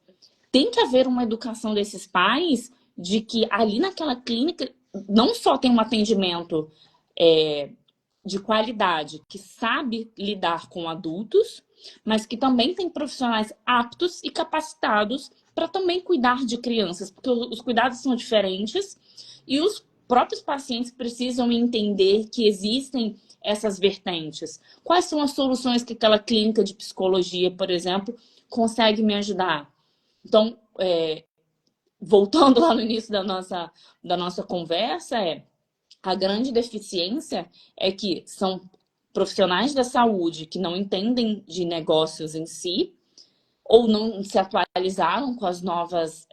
tem que haver uma educação desses pais de que ali naquela clínica não só tem um atendimento de qualidade, que sabe lidar com adultos, mas que também tem profissionais aptos e capacitados para também cuidar de crianças, porque os cuidados são diferentes e os próprios pacientes precisam entender que existem essas vertentes. Quais são as soluções que aquela clínica de psicologia, por exemplo, consegue me ajudar? Então, voltando lá no início da nossa conversa, a grande deficiência é que são profissionais da saúde que não entendem de negócios em si, ou não se atualizaram com as novas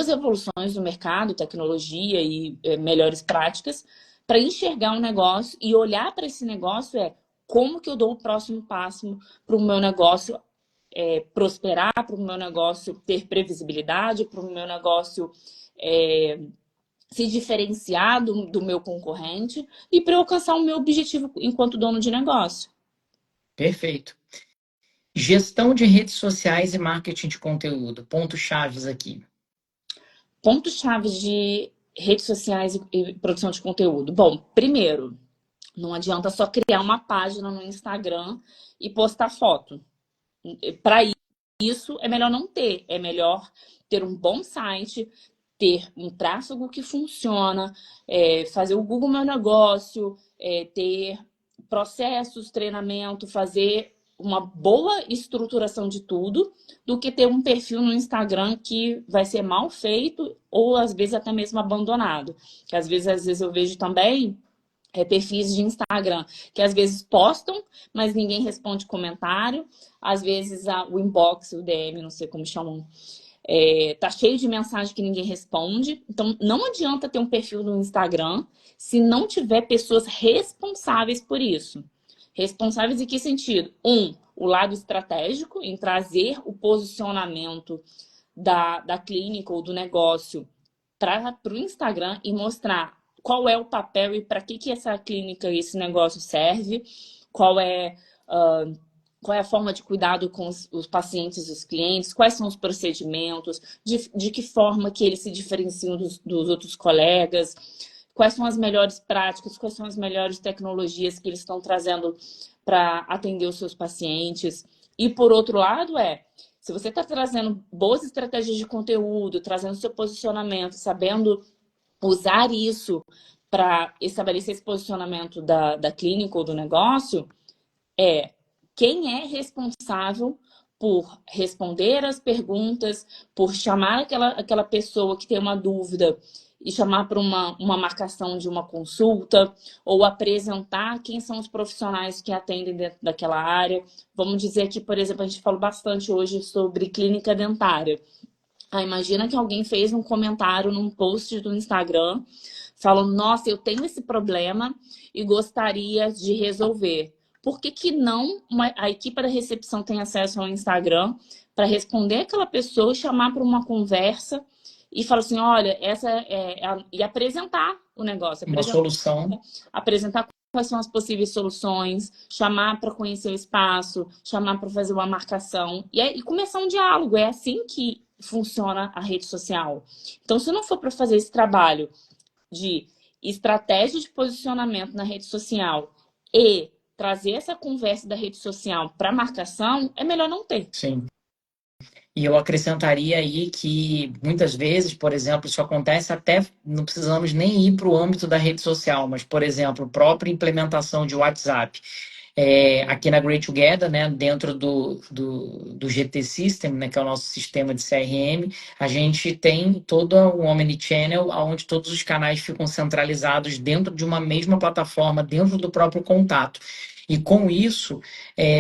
evoluções do mercado, tecnologia e melhores práticas, para enxergar um negócio e olhar para esse negócio como que eu dou o próximo passo para o meu negócio prosperar, para o meu negócio ter previsibilidade, para o meu negócio se diferenciar do meu concorrente e para eu alcançar o meu objetivo enquanto dono de negócio. Perfeito. Gestão de redes sociais e marketing de conteúdo. Pontos chaves aqui. Pontos chaves de redes sociais e produção de conteúdo. Bom, primeiro, não adianta só criar uma página no Instagram e postar foto. Para isso, é melhor não ter. É melhor ter um bom site, ter um tráfego que funciona, fazer o Google Meu Negócio, ter processos, treinamento, fazer uma boa estruturação de tudo, do que ter um perfil no Instagram que vai ser mal feito ou às vezes até mesmo abandonado. Que às vezes eu vejo também perfis de Instagram que às vezes postam, mas ninguém responde comentário. Às vezes o inbox, o DM, não sei como chamam, tá cheio de mensagem que ninguém responde. Então, não adianta ter um perfil no Instagram se não tiver pessoas responsáveis por isso. Responsáveis em que sentido? O lado estratégico, em trazer o posicionamento da clínica ou do negócio para o Instagram e mostrar qual é o papel e para que essa clínica e esse negócio serve, qual é a forma de cuidado com os pacientes e os clientes, quais são os procedimentos, de que forma que eles se diferenciam dos outros colegas, quais são as melhores práticas, quais são as melhores tecnologias que eles estão trazendo para atender os seus pacientes. E, por outro lado, se você está trazendo boas estratégias de conteúdo, trazendo seu posicionamento, sabendo usar isso para estabelecer esse posicionamento da clínica ou do negócio, quem é responsável por responder as perguntas, por chamar aquela pessoa que tem uma dúvida e chamar para uma marcação de uma consulta, ou apresentar quem são os profissionais que atendem dentro daquela área. Vamos dizer que, por exemplo, a gente falou bastante hoje sobre clínica dentária. Imagina que alguém fez um comentário num post do Instagram falando: nossa, eu tenho esse problema e gostaria de resolver. Por que não a equipe da recepção tem acesso ao Instagram para responder aquela pessoa e chamar para uma conversa e falar assim: olha, e apresentar o negócio, Uma solução. apresentar quais são as possíveis soluções, chamar para conhecer o espaço, chamar para fazer uma marcação e começar um diálogo. É assim que funciona a rede social. Então, se não for para fazer esse trabalho de estratégia de posicionamento na rede social e trazer essa conversa da rede social para marcação, é melhor não ter. Sim. E eu acrescentaria aí que muitas vezes, por exemplo, isso acontece até, não precisamos nem ir para o âmbito da rede social, mas, por exemplo, própria implementação de WhatsApp. Aqui na Great Together, né, dentro do GT System, né, que é o nosso sistema de CRM, a gente tem todo um Omnichannel, onde todos os canais ficam centralizados dentro de uma mesma plataforma, dentro do próprio contato. E com isso,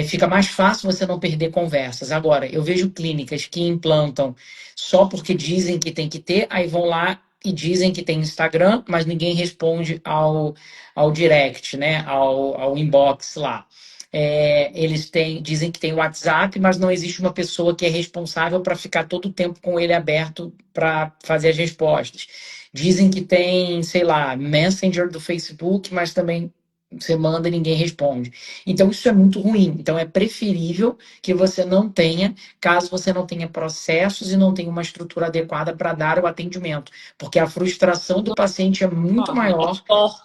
fica mais fácil você não perder conversas. Agora, eu vejo clínicas que implantam só porque dizem que tem que ter, aí vão lá e dizem que tem Instagram, mas ninguém responde ao direct, né? Ao inbox lá. Eles dizem que tem WhatsApp, mas não existe uma pessoa que é responsável para ficar todo o tempo com ele aberto para fazer as respostas. Dizem que tem, sei lá, Messenger do Facebook, mas também você manda e ninguém responde. Então, isso é muito ruim. Então, é preferível que você não tenha, caso você não tenha processos e não tenha uma estrutura adequada para dar o atendimento. Porque a frustração do paciente é muito Enorme, é maior. pior,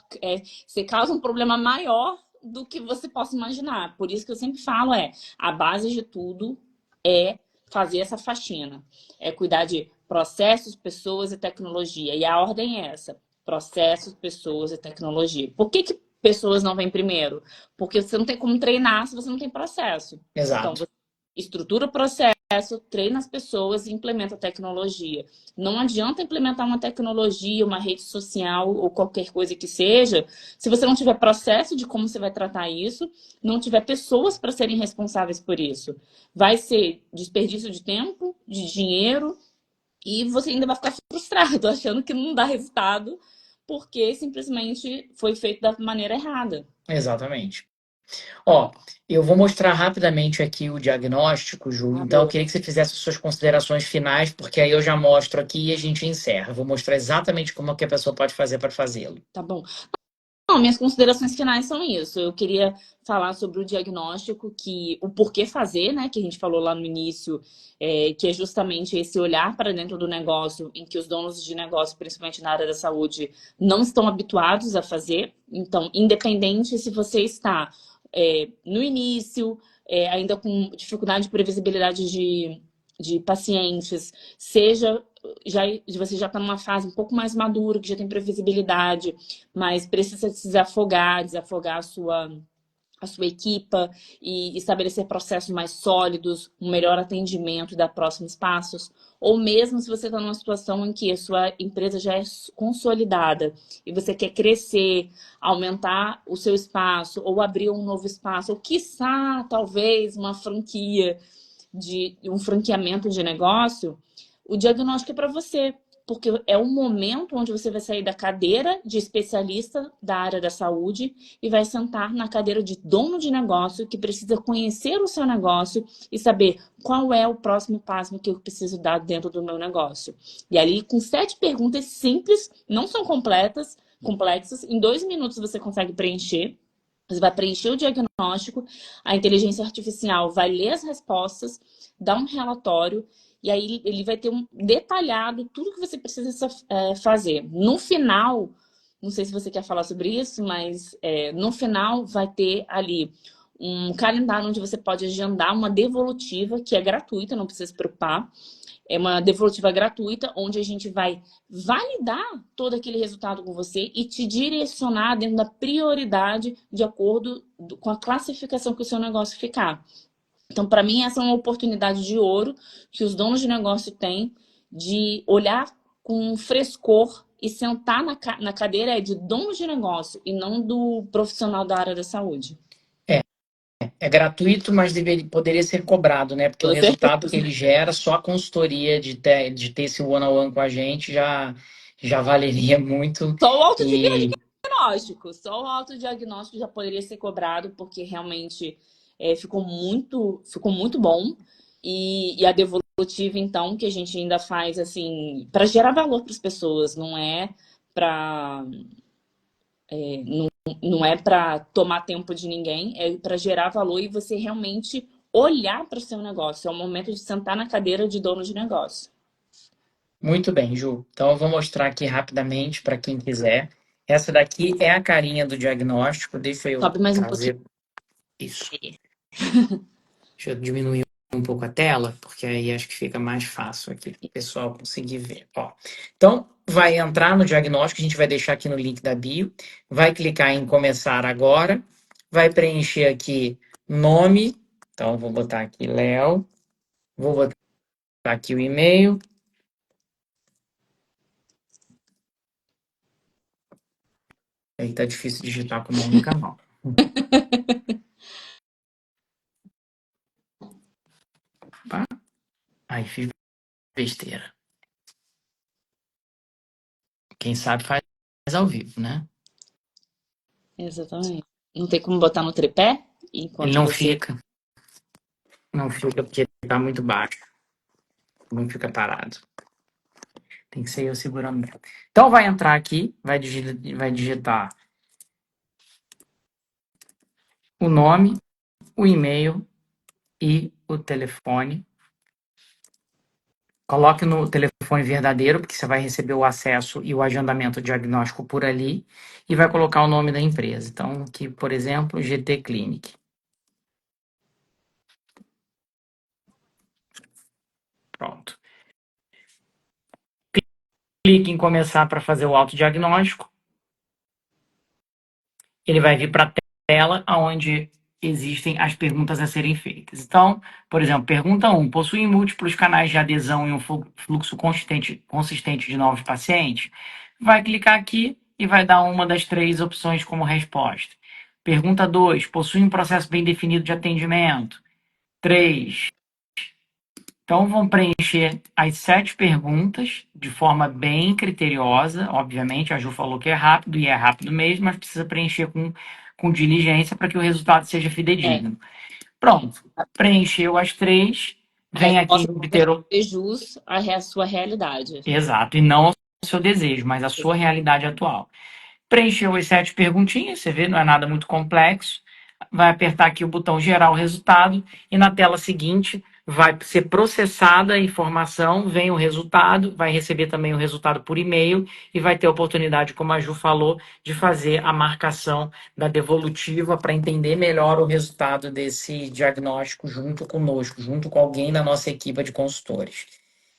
você causa um problema maior do que você possa imaginar. Por isso que eu sempre falo, a base de tudo é fazer essa faxina. É cuidar de processos, pessoas e tecnologia. E a ordem é essa: processos, pessoas e tecnologia. Por que pessoas não vêm primeiro? Porque você não tem como treinar se você não tem processo. Então, Exato. você estrutura o processo, treina as pessoas e implementa a tecnologia. Não adianta implementar uma tecnologia, uma rede social ou qualquer coisa que seja, se você não tiver processo de como você vai tratar isso, não tiver pessoas para serem responsáveis por isso. Vai ser desperdício de tempo, de dinheiro, e você ainda vai ficar frustrado, achando que não dá resultado, porque simplesmente foi feito da maneira errada. Exatamente. Ó, eu vou mostrar rapidamente aqui o diagnóstico, Ju. Tá Então, eu bom. queria que você fizesse as suas considerações finais, porque aí eu já mostro aqui e a gente encerra. Eu vou mostrar exatamente como que a pessoa pode fazer para fazê-lo. Tá bom. Não, minhas considerações finais são isso. Eu queria falar sobre o diagnóstico, que o porquê fazer, né? Que a gente falou lá no início, que é justamente esse olhar para dentro do negócio, em que os donos de negócio, principalmente na área da saúde, não estão habituados a fazer. Então, independente se você está no início, ainda com dificuldade de previsibilidade de pacientes, seja já, você já está numa fase um pouco mais madura, que já tem previsibilidade, mas precisa se desafogar, desafogar a sua equipa e estabelecer processos mais sólidos, um melhor atendimento e dar próximos passos. Ou mesmo se você está numa situação em que a sua empresa já é consolidada e você quer crescer, aumentar o seu espaço ou abrir um novo espaço, ou quiçá, talvez, uma franquia de um franqueamento de negócio, o diagnóstico é para você, porque é o momento onde você vai sair da cadeira de especialista da área da saúde e vai sentar na cadeira de dono de negócio que precisa conhecer o seu negócio e saber qual é o próximo passo que eu preciso dar dentro do meu negócio. E ali, com 7 perguntas simples, não são complexas, em 2 minutos você consegue preencher. Você vai preencher o diagnóstico, a inteligência artificial vai ler as respostas, dar um relatório, e aí ele vai ter um detalhado tudo que você precisa fazer. No final, não sei se você quer falar sobre isso, mas no final vai ter ali um calendário onde você pode agendar uma devolutiva, que é gratuita, não precisa se preocupar. É uma devolutiva gratuita, onde a gente vai validar todo aquele resultado com você e te direcionar dentro da prioridade de acordo com a classificação que o seu negócio ficar. Então, para mim, essa é uma oportunidade de ouro que os donos de negócio têm de olhar com frescor e sentar na cadeira de dono de negócio e não do profissional da área da saúde. É gratuito, mas poderia ser cobrado, né? Porque o Com resultado que certeza. ele gera, só a consultoria de ter esse one-on-one com a gente já valeria muito. Só o E autodiagnóstico, só o autodiagnóstico já poderia ser cobrado, porque realmente ficou muito bom. E a devolutiva, então, que a gente ainda faz assim, para gerar valor para as pessoas, para não é para tomar tempo de ninguém, é para gerar valor e você realmente olhar para o seu negócio. É o momento de sentar na cadeira de dono de negócio. muito bem, Ju. Então eu vou mostrar aqui rapidamente para quem quiser. Essa daqui é a carinha do diagnóstico. Deixa eu Sobe mais um pouquinho. trazer isso. Deixa eu diminuir um pouco a tela, porque aí acho que fica mais fácil aqui para o pessoal conseguir ver. Ó, então, vai entrar no diagnóstico, a gente vai deixar aqui no link da bio, vai clicar em começar agora, vai preencher aqui nome, então vou botar aqui Léo, vou botar aqui o e-mail, aí tá difícil digitar com uma única mão. Opa, aí fiz besteira. Quem sabe faz ao vivo, né? Exatamente. Não tem como botar no tripé Ele enquanto não você. fica, não fica porque tá muito baixo, não fica parado. Tem que ser eu segurando. Então vai entrar aqui, vai digitar o nome, o e-mail e o telefone. Coloque no telefone verdadeiro, porque você vai receber o acesso e o agendamento diagnóstico por ali, e vai colocar o nome da empresa. Então, aqui, por exemplo, GT Clinic. Pronto. Clique em começar para fazer o autodiagnóstico. Ele vai vir para a tela onde existem as perguntas a serem feitas. Então, por exemplo, pergunta 1. Possui múltiplos canais de adesão e um fluxo consistente de novos pacientes? Vai clicar aqui e vai dar uma das 3 opções como resposta. Pergunta 2. Possui um processo bem definido de atendimento? 3. Então, vão preencher as 7 perguntas de forma bem criteriosa. Obviamente, a Ju falou que é rápido, e é rápido mesmo, mas precisa preencher com diligência para que o resultado seja É, fidedigno. Pronto. Preencheu as 3, a vem aqui em resposta obter o... é jus à sua realidade. Exato, e não ao seu desejo, mas à sua realidade atual. Preencheu as 7 perguntinhas, você vê, não é nada muito complexo. Vai apertar aqui o botão gerar o resultado e na tela seguinte vai ser processada a informação, vem o resultado, vai receber também o resultado por e-mail e vai ter a oportunidade, como a Ju falou, de fazer a marcação da devolutiva para entender melhor o resultado desse diagnóstico junto conosco, junto com alguém da nossa equipe de consultores.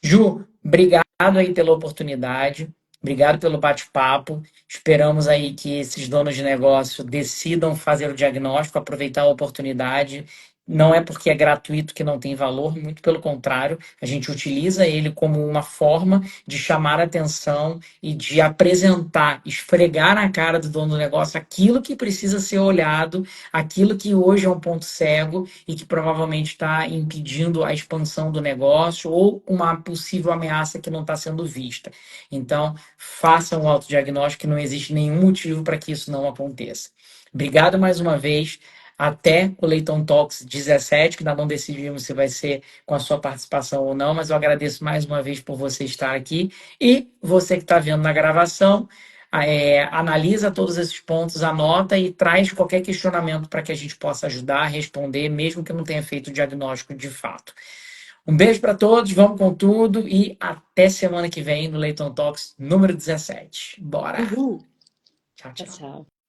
Ju, obrigado aí pela oportunidade, obrigado pelo bate-papo. Esperamos aí que esses donos de negócio decidam fazer o diagnóstico, aproveitar a oportunidade. Não é porque é gratuito que não tem valor, muito pelo contrário, a gente utiliza ele como uma forma de chamar a atenção e de apresentar, esfregar na cara do dono do negócio aquilo que precisa ser olhado, aquilo que hoje é um ponto cego e que provavelmente está impedindo a expansão do negócio ou uma possível ameaça que não está sendo vista. Então, façam o autodiagnóstico, que não existe nenhum motivo para que isso não aconteça. Obrigado mais uma vez. Até o Leitão Talks 17, que ainda não decidimos se vai ser com a sua participação ou não, mas eu agradeço mais uma vez por você estar aqui. E você que está vendo na gravação, analisa todos esses pontos, anota e traz qualquer questionamento para que a gente possa ajudar a responder, mesmo que eu não tenha feito o diagnóstico de fato. Um beijo para todos, vamos com tudo e até semana que vem no Leitão Talks número 17. Bora! Uhul. Tchau, Tchau, tchau. tchau.